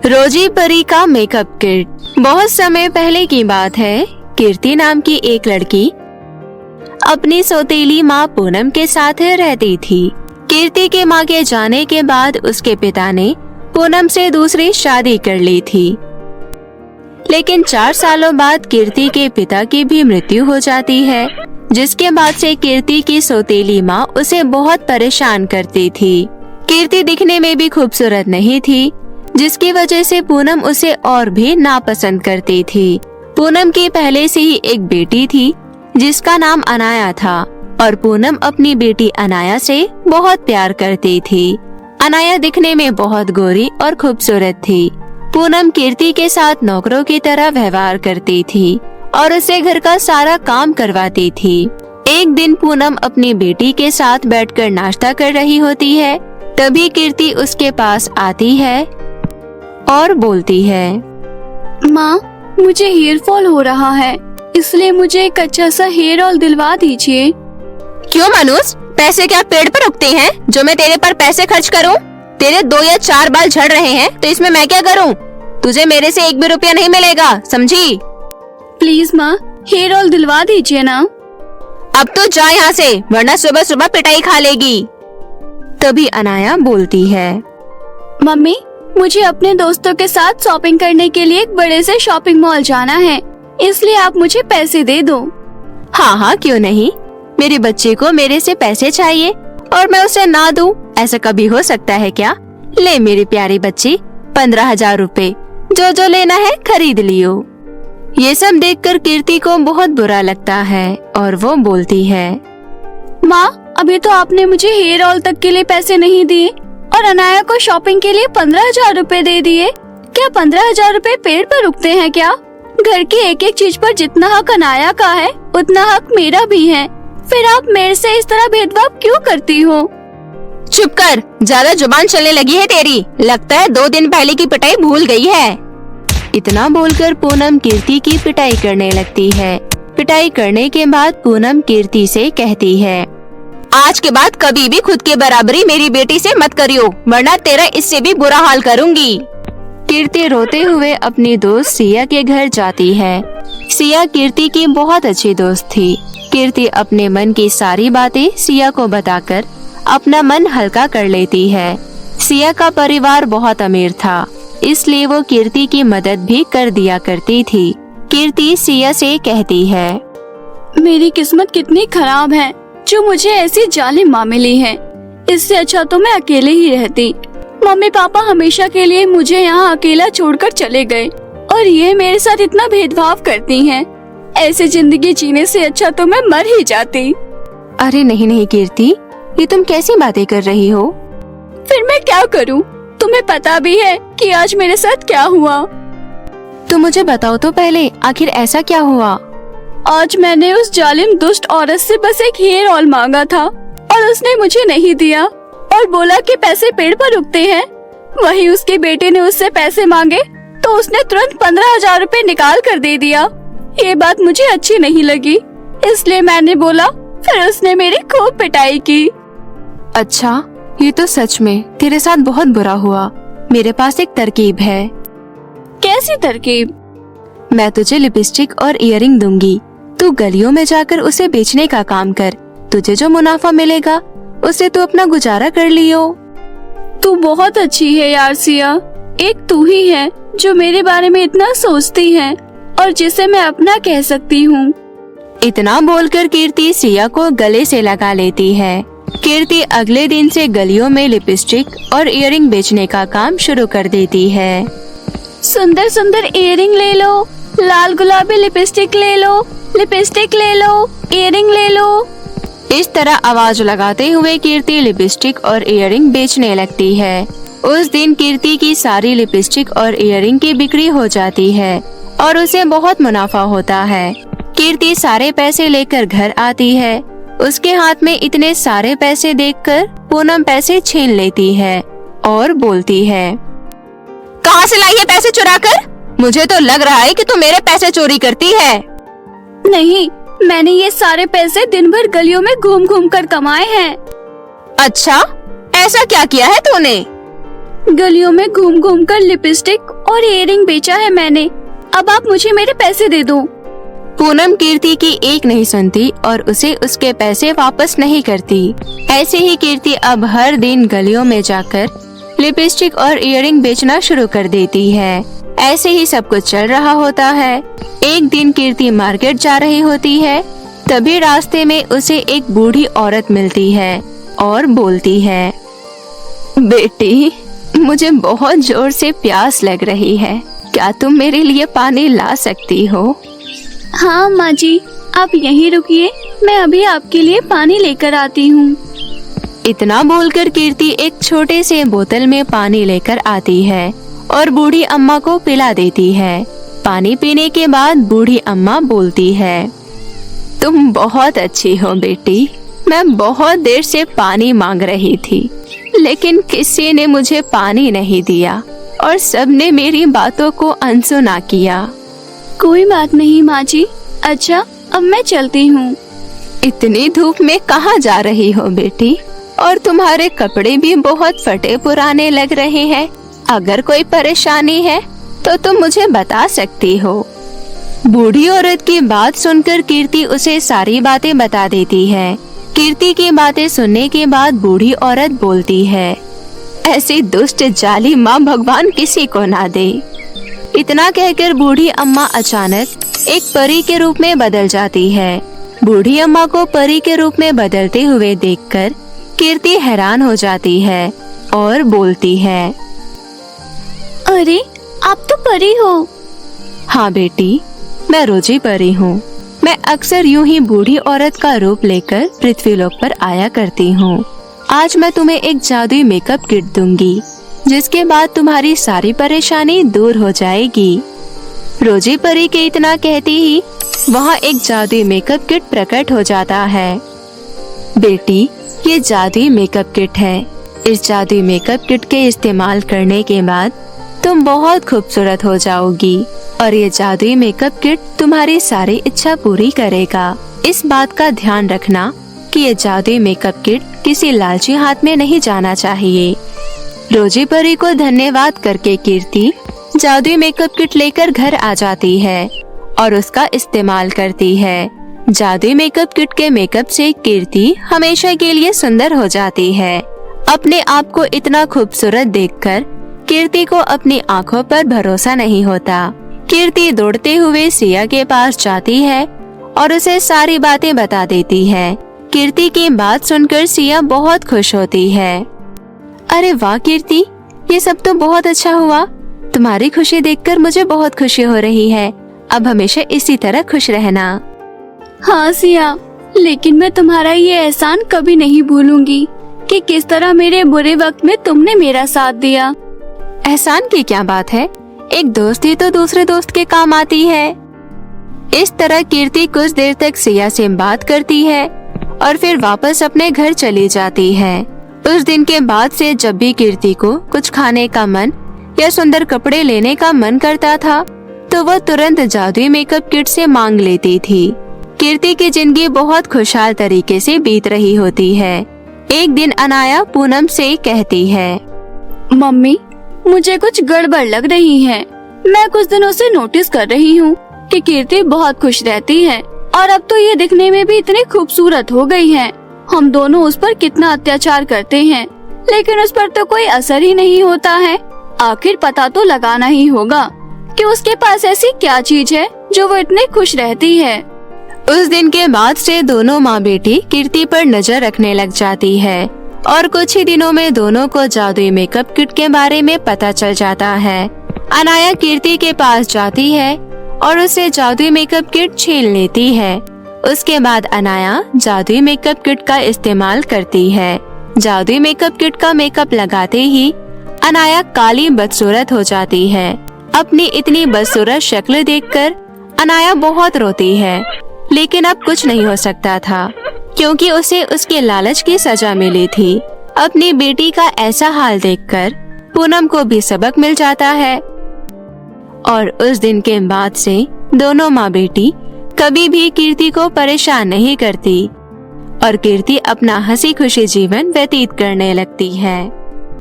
रोजी परी का मेकअप किट। बहुत समय पहले की बात है। कीर्ति नाम की एक लड़की अपनी सौतेली माँ पूनम के साथ रहती थी। कीर्ति के माँ के जाने के बाद उसके पिता ने पूनम से दूसरी शादी कर ली थी। लेकिन 4 सालों बाद कीर्ति के पिता की भी मृत्यु हो जाती है, जिसके बाद से कीर्ति की सौतेली माँ उसे बहुत परेशान करती थी। कीर्ति दिखने में भी खूबसूरत नहीं थी, जिसकी वजह से पूनम उसे और भी नापसंद करती थी। पूनम की पहले से ही एक बेटी थी जिसका नाम अनाया था और पूनम अपनी बेटी अनाया से बहुत प्यार करती थी। अनाया दिखने में बहुत गोरी और खूबसूरत थी। पूनम कीर्ति के साथ नौकरों की तरह व्यवहार करती थी और उसे घर का सारा काम करवाती थी। एक दिन पूनम अपनी बेटी के साथ बैठकर नाश्ता कर रही होती है, तभी कीर्ति उसके पास आती है और बोलती है, माँ, मुझे हेयर फॉल हो रहा है, इसलिए मुझे एक अच्छा सा हेयर ऑयल दिलवा दीजिए। क्यों मनुष्य, पैसे क्या पेड़ पर उगते हैं जो मैं तेरे पर पैसे खर्च करूं? तेरे 2 या 4 बाल झड़ रहे हैं तो इसमें मैं क्या करूं? तुझे मेरे से 1 भी रुपया नहीं मिलेगा, समझी? प्लीज माँ, हेयर ऑयल दिलवा दीजिए ना। अब तो जा यहाँ से, वरना सुबह सुबह पिटाई खा लेगी। तभी अनाया बोलती है, मम्मी, मुझे अपने दोस्तों के साथ शॉपिंग करने के लिए एक बड़े से शॉपिंग मॉल जाना है, इसलिए आप मुझे पैसे दे दो। हाँ हाँ, क्यों नहीं। मेरे बच्चे को मेरे से पैसे चाहिए और मैं उसे ना दूं, ऐसा कभी हो सकता है क्या? ले मेरी प्यारी बच्ची, 15,000 रुपए, जो लेना है खरीद लियो। ये सब देखकर कीर्ति को बहुत बुरा लगता है और वो बोलती है, माँ, अभी तो आपने मुझे हेयर ऑयल तक के लिए पैसे नहीं दिए और अनाया को शॉपिंग के लिए 15,000 रुपए दे दिए। क्या 15,000 रुपए पेड़ पर उगते हैं क्या? घर की एक एक चीज पर जितना हक अनाया का है, उतना हक मेरा भी है। फिर आप मेरे से इस तरह भेदभाव क्यों करती हो? चुप कर, ज्यादा जुबान चलने लगी है तेरी। लगता है 2 दिन पहले की पिटाई भूल गई है। इतना बोलकर पूनम कीर्ति की पिटाई करने लगती है। पिटाई करने के बाद पूनम कीर्ति से कहती है, आज के बाद कभी भी खुद के बराबरी मेरी बेटी से मत करियो, वरना तेरा इससे भी बुरा हाल करूंगी। कीर्ति रोते हुए अपनी दोस्त सिया के घर जाती है। सिया कीर्ति की बहुत अच्छी दोस्त थी। कीर्ति अपने मन की सारी बातें सिया को बताकर अपना मन हल्का कर लेती है। सिया का परिवार बहुत अमीर था, इसलिए वो कीर्ति की मदद भी कर दिया करती थी। कीर्ति सिया से कहती है, मेरी किस्मत कितनी खराब है जो मुझे ऐसी जालिम माँ मिली है। इससे अच्छा तो मैं अकेले ही रहती। मम्मी पापा हमेशा के लिए मुझे यहाँ अकेला छोड़कर चले गए और ये मेरे साथ इतना भेदभाव करती हैं। ऐसे जिंदगी जीने से अच्छा तो मैं मर ही जाती। अरे नहीं नहीं कीर्ति, ये तुम कैसी बातें कर रही हो? फिर मैं क्या करूँ? तुम्हें पता भी है कि आज मेरे साथ क्या हुआ। तुम मुझे बताओ तो पहले, आखिर ऐसा क्या हुआ? आज मैंने उस जालिम दुष्ट औरत से बस एक हेयर ऑयल मांगा था और उसने मुझे नहीं दिया और बोला कि पैसे पेड़ पर उगते हैं। वहीं उसके बेटे ने उससे पैसे मांगे तो उसने तुरंत 15,000 रुपए निकाल कर दे दिया। ये बात मुझे अच्छी नहीं लगी, इसलिए मैंने बोला। फिर उसने मेरी खूब पिटाई की। अच्छा, ये तो सच में तेरे साथ बहुत बुरा हुआ। मेरे पास एक तरकीब है। कैसी तरकीब? मैं तुझे लिपस्टिक और इयररिंग दूंगी। तू गलियों में जाकर उसे बेचने का काम कर। तुझे जो मुनाफा मिलेगा उससे तू अपना गुजारा कर लियो। तू बहुत अच्छी है यार सिया। एक तू ही है जो मेरे बारे में इतना सोचती है और जिसे मैं अपना कह सकती हूँ। इतना बोलकर कीर्ति सिया को गले से लगा लेती है। कीर्ति अगले दिन से गलियों में लिपस्टिक और इयररिंग बेचने का काम शुरू कर देती है। सुंदर सुंदर इयररिंग ले लो, लाल गुलाबी लिपस्टिक ले लो, लिपस्टिक ले लो, इयररिंग ले लो। इस तरह आवाज लगाते हुए कीर्ति लिपस्टिक और इयररिंग बेचने लगती है। उस दिन कीर्ति की सारी लिपस्टिक और इयररिंग की बिक्री हो जाती है और उसे बहुत मुनाफा होता है। कीर्ति सारे पैसे लेकर घर आती है। उसके हाथ में इतने सारे पैसे देखकर पूनम पैसे छीन लेती है और बोलती है, कहाँ से लाई है पैसे चुराकर? मुझे तो लग रहा है कि तू मेरे पैसे चोरी करती है। नहीं, मैंने ये सारे पैसे दिन भर गलियों में घूम घूम कर कमाए हैं। अच्छा, ऐसा क्या किया है तूने? गलियों में घूम घूम कर लिपस्टिक और इयररिंग बेचा है मैंने। अब आप मुझे मेरे पैसे दे दो। पूनम कीर्ति की एक नहीं सुनती और उसे उसके पैसे वापस नहीं करती। ऐसे ही कीर्ति अब हर दिन गलियों में जाकर लिपस्टिक और इयररिंग बेचना शुरू कर देती है। ऐसे ही सब कुछ चल रहा होता है। एक दिन कीर्ति मार्केट जा रही होती है, तभी रास्ते में उसे एक बूढ़ी औरत मिलती है और बोलती है, बेटी, मुझे बहुत जोर से प्यास लग रही है, क्या तुम मेरे लिए पानी ला सकती हो? हाँ माँ जी, आप यहीं रुकिए, मैं अभी आपके लिए पानी लेकर आती हूँ। इतना बोलकर कीर्ति एक छोटे से बोतल में पानी लेकर आती है और बूढ़ी अम्मा को पिला देती है। पानी पीने के बाद बूढ़ी अम्मा बोलती है, तुम बहुत अच्छी हो बेटी, मैं बहुत देर से पानी मांग रही थी, लेकिन किसी ने मुझे पानी नहीं दिया और सबने मेरी बातों को अनसुना किया। कोई बात नहीं माँ जी, अच्छा अब मैं चलती हूँ। इतनी धूप में कहाँ जा रही हो बेटी? और तुम्हारे कपड़े भी बहुत फटे पुराने लग रहे हैं। अगर कोई परेशानी है तो तुम मुझे बता सकती हो। बूढ़ी औरत की बात सुनकर कीर्ति उसे सारी बातें बता देती है। कीर्ति की बातें सुनने के बाद बूढ़ी औरत बोलती है, ऐसी दुष्ट जाली माँ भगवान किसी को ना दे। इतना कहकर बूढ़ी अम्मा अचानक एक परी के रूप में बदल जाती है। बूढ़ी अम्मा को परी के रूप में बदलते हुए देखकर कीर्ति हैरान हो जाती है और बोलती है, अरे आप तो परी हो। हाँ बेटी, मैं रोजी परी हूँ। मैं अक्सर यूं ही बूढ़ी औरत का रूप लेकर पृथ्वीलोक पर आया करती हूँ। आज मैं तुम्हें एक जादुई मेकअप किट दूंगी, जिसके बाद तुम्हारी सारी परेशानी दूर हो जाएगी। रोजी परी के इतना कहती ही वहाँ एक जादुई मेकअप किट प्रकट हो जाता है। बेटी, ये जादुई मेकअप किट है। इस जादुई मेकअप किट के इस्तेमाल करने के बाद तुम बहुत खूबसूरत हो जाओगी और ये जादुई मेकअप किट तुम्हारी सारी इच्छा पूरी करेगा। इस बात का ध्यान रखना कि ये जादुई मेकअप किट किसी लालची हाथ में नहीं जाना चाहिए। रोजी परी को धन्यवाद करके कीर्ति जादुई मेकअप किट लेकर घर आ जाती है और उसका इस्तेमाल करती है। जादुई मेकअप किट के मेकअप से कीर्ति हमेशा के लिए सुंदर हो जाती है। अपने आप को इतना खूबसूरत देखकर कीर्ति को अपनी आंखों पर भरोसा नहीं होता। कीर्ति दौड़ते हुए सिया के पास जाती है और उसे सारी बातें बता देती है। कीर्ति की बात सुनकर सिया बहुत खुश होती है। अरे वाह कीर्ति, ये सब तो बहुत अच्छा हुआ। तुम्हारी खुशी देखकर मुझे बहुत खुशी हो रही है। अब हमेशा इसी तरह खुश रहना। हाँ सिया, लेकिन मैं तुम्हारा ये एहसान कभी नहीं भूलूंगी कि किस तरह मेरे बुरे वक्त में तुमने मेरा साथ दिया। एहसान की क्या बात है, एक दोस्ती तो दूसरे दोस्त के काम आती है। इस तरह कीर्ति कुछ देर तक सिया से बात करती है और फिर वापस अपने घर चली जाती है। उस दिन के बाद से जब भी कीर्ति को कुछ खाने का मन या सुंदर कपड़े लेने का मन करता था, तो वह तुरंत जादुई मेकअप किट से मांग लेती थी। कीर्ति की जिंदगी बहुत खुशहाल तरीके से बीत रही होती है। एक दिन अनाया पूनम से कहती है, मम्मी, मुझे कुछ गड़बड़ लग रही है। मैं कुछ दिनों से नोटिस कर रही हूँ कि कीर्ति बहुत खुश रहती है और अब तो ये दिखने में भी इतनी खूबसूरत हो गई है। हम दोनों उस पर कितना अत्याचार करते हैं, लेकिन उस पर तो कोई असर ही नहीं होता है। आखिर पता तो लगाना ही होगा कि उसके पास ऐसी क्या चीज है जो वो इतनी खुश रहती है। उस दिन के बाद से दोनों माँ बेटी कीर्ति पर नजर रखने लग जाती है और कुछ ही दिनों में दोनों को जादुई मेकअप किट के बारे में पता चल जाता है। अनाया कीर्ति के पास जाती है और उसे जादुई मेकअप किट छीन लेती है। उसके बाद अनाया जादुई मेकअप किट का इस्तेमाल करती है। जादुई मेकअप किट का मेकअप लगाते ही अनाया काली बदसूरत हो जाती है। अपनी इतनी बदसूरत शक्ल देखकर अनाया बहुत रोती है, लेकिन अब कुछ नहीं हो सकता था क्योंकि उसे उसके लालच की सजा मिली थी। अपनी बेटी का ऐसा हाल देखकर पूनम को भी सबक मिल जाता है और उस दिन के बाद से दोनों माँ बेटी कभी भी कीर्ति को परेशान नहीं करती और कीर्ति अपना हंसी खुशी जीवन व्यतीत करने लगती है।